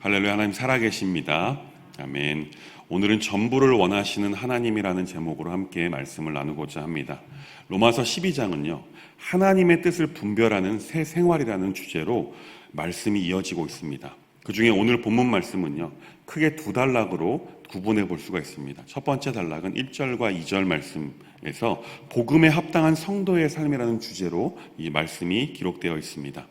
할렐루야. 하나님 살아계십니다. 아멘. 오늘은 전부를 원하시는 하나님이라는 제목으로 함께 말씀을 나누고자 합니다. 로마서 12장은요, 하나님의 뜻을 분별하는 새 생활이라는 주제로 말씀이 이어지고 있습니다. 그 중에 오늘 본문 말씀은요, 크게 두 단락으로 구분해 볼 수가 있습니다. 첫 번째 단락은 1절과 2절 말씀에서 복음에 합당한 성도의 삶이라는 주제로 이 말씀이 기록되어 있습니다.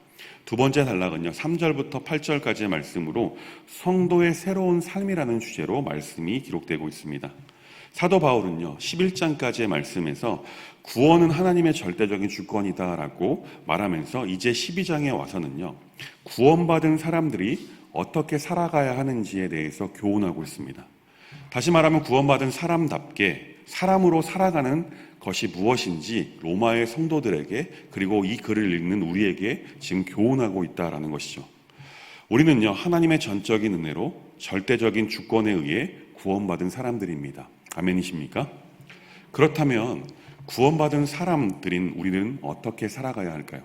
두 번째 단락은요, 3절부터 8절까지의 말씀으로 성도의 새로운 삶이라는 주제로 말씀이 기록되고 있습니다. 사도 바울은요, 11장까지의 말씀에서 구원은 하나님의 절대적인 주권이다라고 말하면서 이제 12장에 와서는요, 구원받은 사람들이 어떻게 살아가야 하는지에 대해서 교훈하고 있습니다. 다시 말하면 구원받은 사람답게 사람으로 살아가는 것이 무엇인지 로마의 성도들에게, 그리고 이 글을 읽는 우리에게 지금 교훈하고 있다라는 것이죠. 우리는요, 하나님의 전적인 은혜로 절대적인 주권에 의해 구원받은 사람들입니다. 아멘이십니까? 그렇다면 구원받은 사람들인 우리는 어떻게 살아가야 할까요?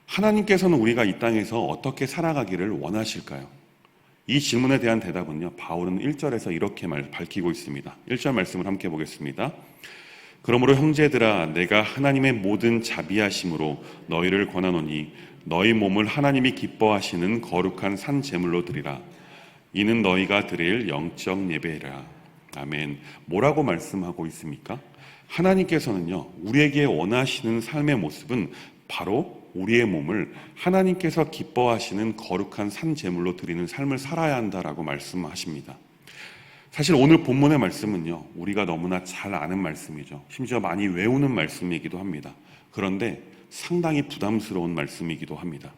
하나님께서는 우리가 이 땅에서 어떻게 살아가기를 원하실까요? 이 질문에 대한 대답은요, 바울은 1절에서 이렇게 밝히고 있습니다. 1절 말씀을 함께 보겠습니다. 그러므로 형제들아, 내가 하나님의 모든 자비하심으로 너희를 권하노니 너희 몸을 하나님이 기뻐하시는 거룩한 산 제물로 드리라. 이는 너희가 드릴 영적 예배라. 아멘. 뭐라고 말씀하고 있습니까? 하나님께서는요, 우리에게 원하시는 삶의 모습은 바로 우리의 몸을 하나님께서 기뻐하시는 거룩한 산 제물로 드리는 삶을 살아야 한다라고 말씀하십니다. 사실 오늘 본문의 말씀은요, 우리가 너무나 잘 아는 말씀이죠. 심지어 많이 외우는 말씀이기도 합니다. 그런데 상당히 부담스러운 말씀이기도 합니다.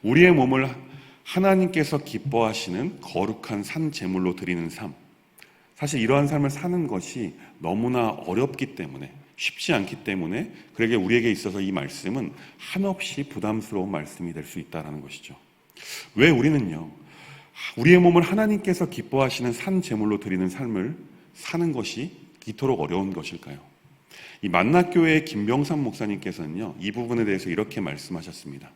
우리의 몸을 하나님께서 기뻐하시는 거룩한 산 제물로 드리는 삶, 사실 이러한 삶을 사는 것이 너무나 어렵기 때문에, 쉽지 않기 때문에 그러게 우리에게 있어서 이 말씀은 한없이 부담스러운 말씀이 될 수 있다는 것이죠. 왜 우리는요, 우리의 몸을 하나님께서 기뻐하시는 산 제물로 드리는 삶을 사는 것이 이토록 어려운 것일까요? 이 만낫교회의 김병삼 목사님께서는요, 이 부분에 대해서 이렇게 말씀하셨습니다.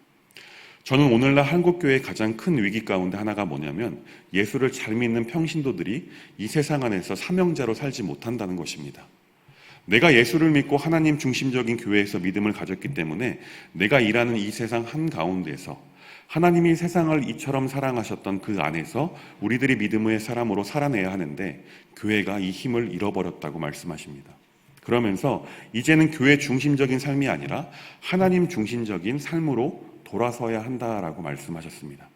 저는 오늘날 한국교회의 가장 큰 위기 가운데 하나가 뭐냐면 예수를 잘 믿는 평신도들이 이 세상 안에서 사명자로 살지 못한다는 것입니다. 내가 예수를 믿고 하나님 중심적인 교회에서 믿음을 가졌기 때문에 내가 일하는 이 세상 한가운데서 하나님이 세상을 이처럼 사랑하셨던 그 안에서 우리들이 믿음의 사람으로 살아내야 하는데 교회가 이 힘을 잃어버렸다고 말씀하십니다. 그러면서 이제는 교회 중심적인 삶이 아니라 하나님 중심적인 삶으로 돌아서야 한다라고 말씀하셨습니다.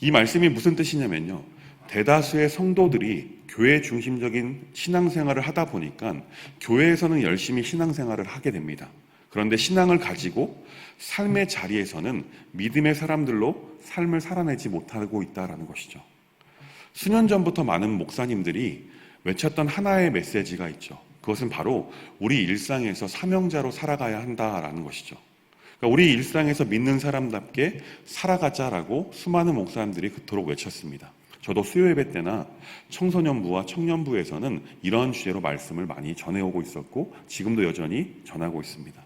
이 말씀이 무슨 뜻이냐면요, 대다수의 성도들이 교회 중심적인 신앙생활을 하다 보니까 교회에서는 열심히 신앙생활을 하게 됩니다. 그런데 신앙을 가지고 삶의 자리에서는 믿음의 사람들로 삶을 살아내지 못하고 있다는 것이죠. 수년 전부터 많은 목사님들이 외쳤던 하나의 메시지가 있죠. 그것은 바로 우리 일상에서 사명자로 살아가야 한다라는 것이죠. 그러니까 우리 일상에서 믿는 사람답게 살아가자라고 수많은 목사님들이 그토록 외쳤습니다. 저도 수요예배 때나 청소년부와 청년부에서는 이런 주제로 말씀을 많이 전해오고 있었고 지금도 여전히 전하고 있습니다.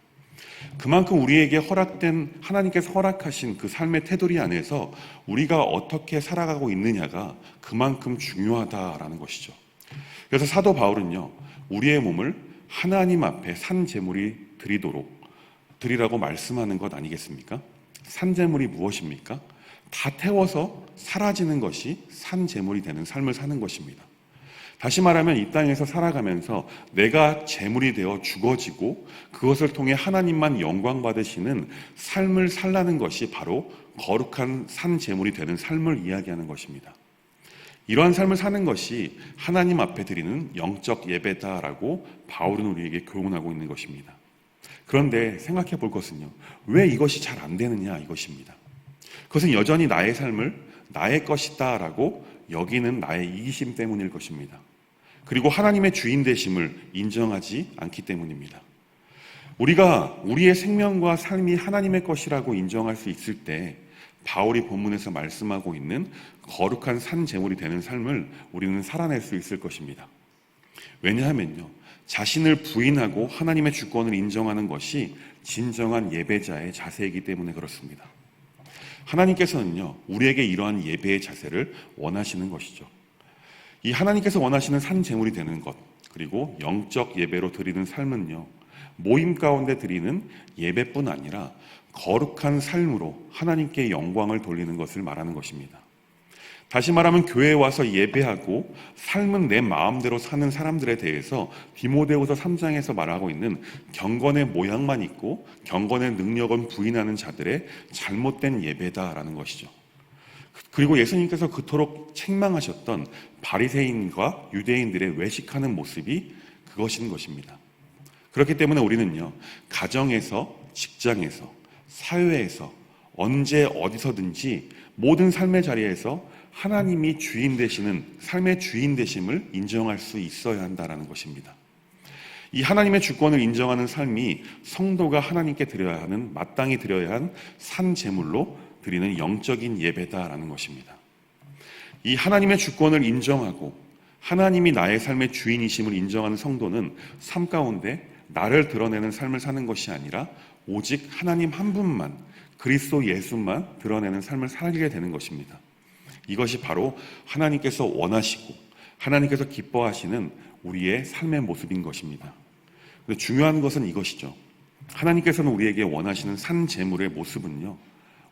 그만큼 우리에게 허락된, 하나님께서 허락하신 그 삶의 테두리 안에서 우리가 어떻게 살아가고 있느냐가 그만큼 중요하다라는 것이죠. 그래서 사도 바울은요, 우리의 몸을 하나님 앞에 산 제물이 드리라고 말씀하는 것 아니겠습니까? 산 제물이 무엇입니까? 다 태워서 사라지는 것이 산 제물이 되는 삶을 사는 것입니다. 다시 말하면 이 땅에서 살아가면서 내가 제물이 되어 죽어지고 그것을 통해 하나님만 영광 받으시는 삶을 살라는 것이 바로 거룩한 산 제물이 되는 삶을 이야기하는 것입니다. 이러한 삶을 사는 것이 하나님 앞에 드리는 영적 예배다라고 바울은 우리에게 교훈하고 있는 것입니다. 그런데 생각해 볼 것은요, 왜 이것이 잘 안 되느냐 이것입니다. 그것은 여전히 나의 삶을 나의 것이다 라고 여기는 나의 이기심 때문일 것입니다. 그리고 하나님의 주인 되심을 인정하지 않기 때문입니다. 우리가 우리의 생명과 삶이 하나님의 것이라고 인정할 수 있을 때 바울이 본문에서 말씀하고 있는 거룩한 산 제물이 되는 삶을 우리는 살아낼 수 있을 것입니다. 왜냐하면요, 자신을 부인하고 하나님의 주권을 인정하는 것이 진정한 예배자의 자세이기 때문에 그렇습니다. 하나님께서는요, 우리에게 이러한 예배의 자세를 원하시는 것이죠. 이 하나님께서 원하시는 산 제물이 되는 것, 그리고 영적 예배로 드리는 삶은요, 모임 가운데 드리는 예배뿐 아니라 거룩한 삶으로 하나님께 영광을 돌리는 것을 말하는 것입니다. 다시 말하면 교회에 와서 예배하고 삶은 내 마음대로 사는 사람들에 대해서 디모데후서 3장에서 말하고 있는 경건의 모양만 있고 경건의 능력은 부인하는 자들의 잘못된 예배다라는 것이죠. 그리고 예수님께서 그토록 책망하셨던 바리새인과 유대인들의 외식하는 모습이 그것인 것입니다. 그렇기 때문에 우리는요, 가정에서, 직장에서, 사회에서, 언제 어디서든지 모든 삶의 자리에서 하나님이 주인 되시는, 삶의 주인 되심을 인정할 수 있어야 한다는 것입니다. 이 하나님의 주권을 인정하는 삶이 성도가 하나님께 드려야 하는, 마땅히 드려야 한 산 제물로 드리는 영적인 예배다라는 것입니다. 이 하나님의 주권을 인정하고 하나님이 나의 삶의 주인이심을 인정하는 성도는 삶 가운데 나를 드러내는 삶을 사는 것이 아니라 오직 하나님 한 분만, 그리스도 예수만 드러내는 삶을 살게 되는 것입니다. 이것이 바로 하나님께서 원하시고 하나님께서 기뻐하시는 우리의 삶의 모습인 것입니다. 근데 중요한 것은 이것이죠. 하나님께서는 우리에게 원하시는 산 제물의 모습은요,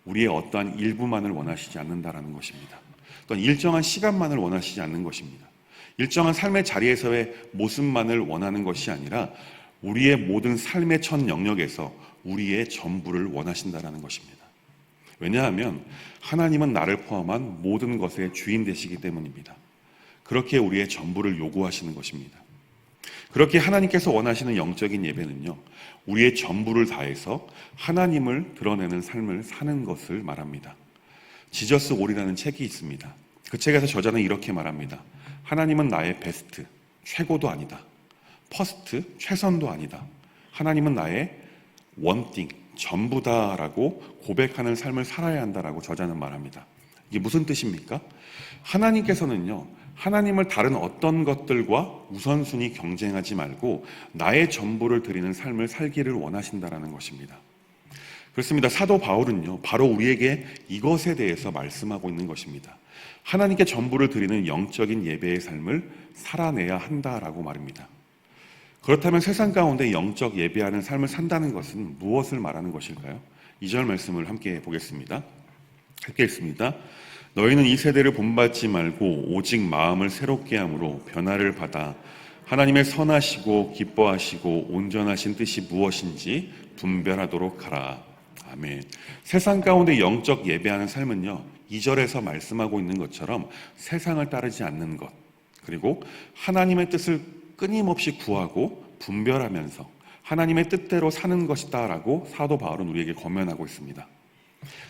우리의 어떠한 일부만을 원하시지 않는다라는 것입니다. 또한 일정한 시간만을 원하시지 않는 것입니다. 일정한 삶의 자리에서의 모습만을 원하는 것이 아니라 우리의 모든 삶의 첫 영역에서 우리의 전부를 원하신다라는 것입니다. 왜냐하면 하나님은 나를 포함한 모든 것의 주인 되시기 때문입니다. 그렇게 우리의 전부를 요구하시는 것입니다. 그렇게 하나님께서 원하시는 영적인 예배는요, 우리의 전부를 다해서 하나님을 드러내는 삶을 사는 것을 말합니다. 지저스 올이라는 책이 있습니다. 그 책에서 저자는 이렇게 말합니다. 하나님은 나의 베스트, 최고도 아니다. 퍼스트, 최선도 아니다. 하나님은 나의 원띵, 전부다라고 고백하는 삶을 살아야 한다라고 저자는 말합니다. 이게 무슨 뜻입니까? 하나님께서는요, 하나님을 다른 어떤 것들과 우선순위 경쟁하지 말고 나의 전부를 드리는 삶을 살기를 원하신다라는 것입니다. 그렇습니다. 사도 바울은요, 바로 우리에게 이것에 대해서 말씀하고 있는 것입니다. 하나님께 전부를 드리는 영적인 예배의 삶을 살아내야 한다라고 말입니다. 그렇다면 세상 가운데 영적 예배하는 삶을 산다는 것은 무엇을 말하는 것일까요? 2절 말씀을 함께 보겠습니다. 함께 읽습니다. 너희는 이 세대를 본받지 말고 오직 마음을 새롭게 함으로 변화를 받아 하나님의 선하시고 기뻐하시고 온전하신 뜻이 무엇인지 분별하도록 하라. 아멘. 세상 가운데 영적 예배하는 삶은요, 2절에서 말씀하고 있는 것처럼 세상을 따르지 않는 것, 그리고 하나님의 뜻을 끊임없이 구하고 분별하면서 하나님의 뜻대로 사는 것이다 라고 사도 바울은 우리에게 권면하고 있습니다.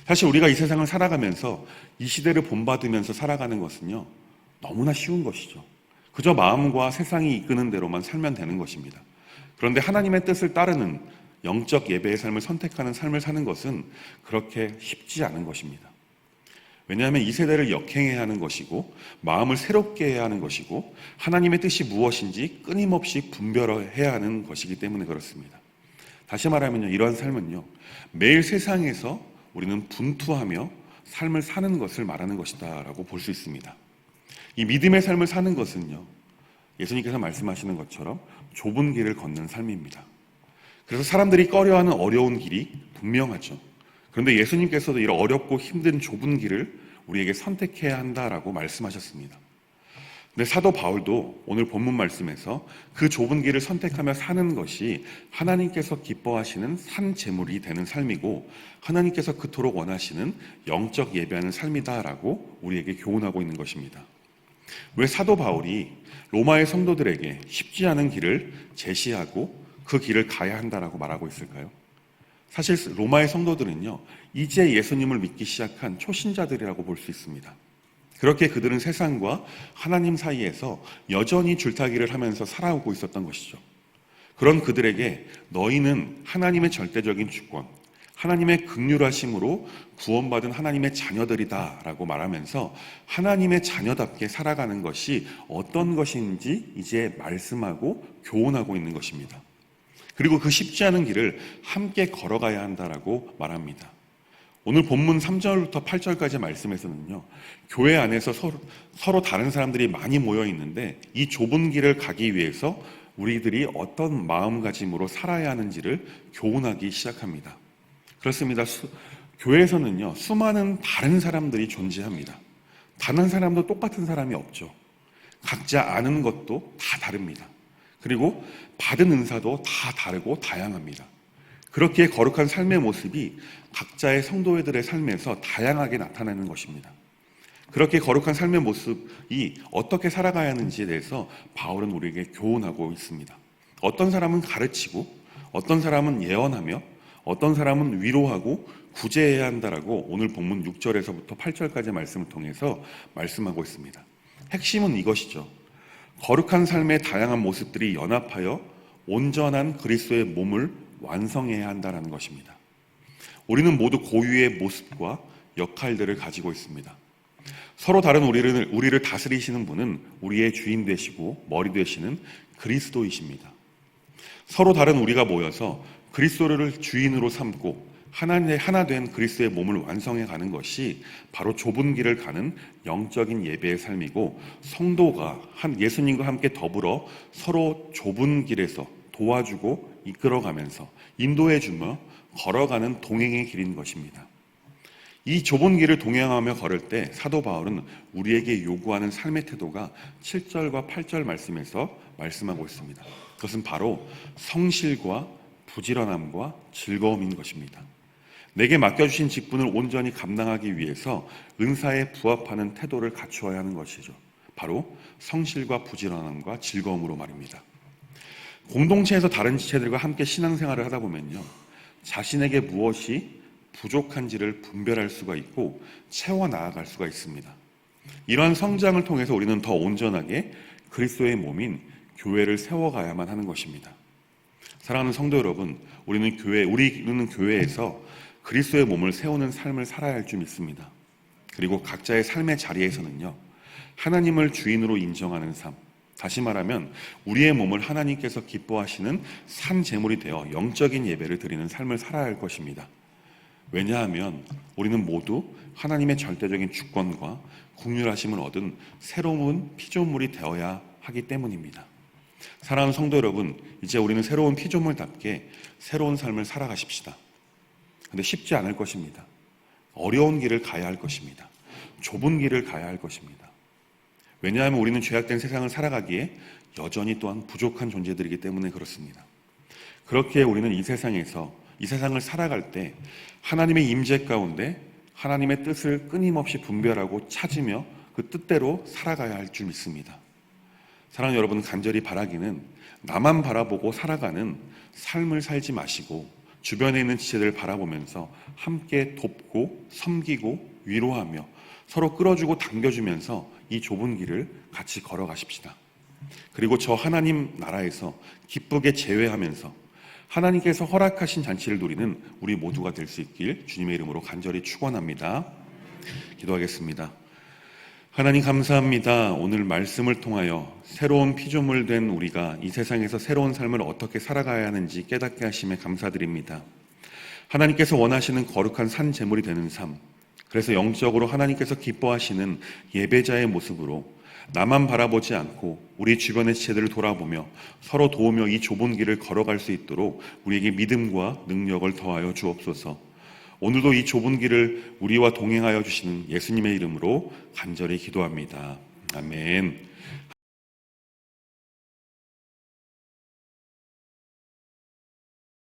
사실 우리가 이 세상을 살아가면서 이 시대를 본받으면서 살아가는 것은요, 너무나 쉬운 것이죠. 그저 마음과 세상이 이끄는 대로만 살면 되는 것입니다. 그런데 하나님의 뜻을 따르는 영적 예배의 삶을 선택하는 삶을 사는 것은 그렇게 쉽지 않은 것입니다. 왜냐하면 이 세대를 역행해야 하는 것이고 마음을 새롭게 해야 하는 것이고 하나님의 뜻이 무엇인지 끊임없이 분별해야 하는 것이기 때문에 그렇습니다. 다시 말하면요, 이러한 삶은요, 매일 세상에서 우리는 분투하며 삶을 사는 것을 말하는 것이다 라고 볼 수 있습니다. 이 믿음의 삶을 사는 것은요, 예수님께서 말씀하시는 것처럼 좁은 길을 걷는 삶입니다. 그래서 사람들이 꺼려하는 어려운 길이 분명하죠. 그런데 예수님께서도 이런 어렵고 힘든 좁은 길을 우리에게 선택해야 한다라고 말씀하셨습니다. 근데 사도 바울도 오늘 본문 말씀에서 그 좁은 길을 선택하며 사는 것이 하나님께서 기뻐하시는 산 제물이 되는 삶이고 하나님께서 그토록 원하시는 영적 예배하는 삶이다라고 우리에게 교훈하고 있는 것입니다. 왜 사도 바울이 로마의 성도들에게 쉽지 않은 길을 제시하고 그 길을 가야 한다라고 말하고 있을까요? 사실 로마의 성도들은요, 이제 예수님을 믿기 시작한 초신자들이라고 볼 수 있습니다. 그렇게 그들은 세상과 하나님 사이에서 여전히 줄타기를 하면서 살아오고 있었던 것이죠. 그런 그들에게 너희는 하나님의 절대적인 주권, 하나님의 긍휼하심으로 구원받은 하나님의 자녀들이다 라고 말하면서 하나님의 자녀답게 살아가는 것이 어떤 것인지 이제 말씀하고 교훈하고 있는 것입니다. 그리고 그 쉽지 않은 길을 함께 걸어가야 한다라고 말합니다. 오늘 본문 3절부터 8절까지 말씀에서는요, 교회 안에서 서로 다른 사람들이 많이 모여 있는데 이 좁은 길을 가기 위해서 우리들이 어떤 마음가짐으로 살아야 하는지를 교훈하기 시작합니다. 그렇습니다. 교회에서는요, 수많은 다른 사람들이 존재합니다. 단 한 사람도 똑같은 사람이 없죠. 각자 아는 것도 다 다릅니다. 그리고 받은 은사도 다 다르고 다양합니다. 그렇게 거룩한 삶의 모습이 각자의 성도들의 삶에서 다양하게 나타나는 것입니다. 그렇게 거룩한 삶의 모습이 어떻게 살아가야 하는지에 대해서 바울은 우리에게 교훈하고 있습니다. 어떤 사람은 가르치고, 어떤 사람은 예언하며, 어떤 사람은 위로하고 구제해야 한다라고 오늘 본문 6절에서부터 8절까지 말씀을 통해서 말씀하고 있습니다. 핵심은 이것이죠. 거룩한 삶의 다양한 모습들이 연합하여 온전한 그리스도의 몸을 완성해야 한다는 것입니다. 우리는 모두 고유의 모습과 역할들을 가지고 있습니다. 서로 다른 우리를 다스리시는 분은 우리의 주인 되시고 머리 되시는 그리스도이십니다. 서로 다른 우리가 모여서 그리스도를 주인으로 삼고 하나 된 그리스도의 몸을 완성해 가는 것이 바로 좁은 길을 가는 영적인 예배의 삶이고, 성도가 예수님과 함께 더불어 서로 좁은 길에서 도와주고 이끌어가면서 인도해주며 걸어가는 동행의 길인 것입니다. 이 좁은 길을 동행하며 걸을 때 사도 바울은 우리에게 요구하는 삶의 태도가 7절과 8절 말씀에서 말씀하고 있습니다. 그것은 바로 성실과 부지런함과 즐거움인 것입니다. 내게 맡겨주신 직분을 온전히 감당하기 위해서 은사에 부합하는 태도를 갖추어야 하는 것이죠. 바로 성실과 부지런함과 즐거움으로 말입니다. 공동체에서 다른 지체들과 함께 신앙생활을 하다 보면요, 자신에게 무엇이 부족한지를 분별할 수가 있고 채워 나아갈 수가 있습니다. 이러한 성장을 통해서 우리는 더 온전하게 그리스도의 몸인 교회를 세워가야만 하는 것입니다. 사랑하는 성도 여러분, 우리는 교회에서 그리스도의 몸을 세우는 삶을 살아야 할 줄 믿습니다. 그리고 각자의 삶의 자리에서는요, 하나님을 주인으로 인정하는 삶, 다시 말하면 우리의 몸을 하나님께서 기뻐하시는 산 제물이 되어 영적인 예배를 드리는 삶을 살아야 할 것입니다. 왜냐하면 우리는 모두 하나님의 절대적인 주권과 긍휼하심을 얻은 새로운 피조물이 되어야 하기 때문입니다. 사랑하는 성도 여러분, 이제 우리는 새로운 피조물답게 새로운 삶을 살아가십시다. 근데 쉽지 않을 것입니다. 어려운 길을 가야 할 것입니다. 좁은 길을 가야 할 것입니다. 왜냐하면 우리는 죄악된 세상을 살아가기에 여전히 또한 부족한 존재들이기 때문에 그렇습니다. 그렇게 우리는 이 세상을 살아갈 때 하나님의 임재 가운데 하나님의 뜻을 끊임없이 분별하고 찾으며 그 뜻대로 살아가야 할 줄 믿습니다. 사랑하는 여러분, 간절히 바라기는 나만 바라보고 살아가는 삶을 살지 마시고 주변에 있는 지체들을 바라보면서 함께 돕고 섬기고 위로하며 서로 끌어주고 당겨주면서 이 좁은 길을 같이 걸어가십시다. 그리고 저 하나님 나라에서 기쁘게 제외하면서 하나님께서 허락하신 잔치를 누리는 우리 모두가 될 수 있길 주님의 이름으로 간절히 축원합니다. 기도하겠습니다. 하나님 감사합니다. 오늘 말씀을 통하여 새로운 피조물 된 우리가 이 세상에서 새로운 삶을 어떻게 살아가야 하는지 깨닫게 하심에 감사드립니다. 하나님께서 원하시는 거룩한 산 제물이 되는 삶, 그래서 영적으로 하나님께서 기뻐하시는 예배자의 모습으로 나만 바라보지 않고 우리 주변의 지체들을 돌아보며 서로 도우며 이 좁은 길을 걸어갈 수 있도록 우리에게 믿음과 능력을 더하여 주옵소서. 오늘도 이 좁은 길을 우리와 동행하여 주시는 예수님의 이름으로 간절히 기도합니다. 아멘.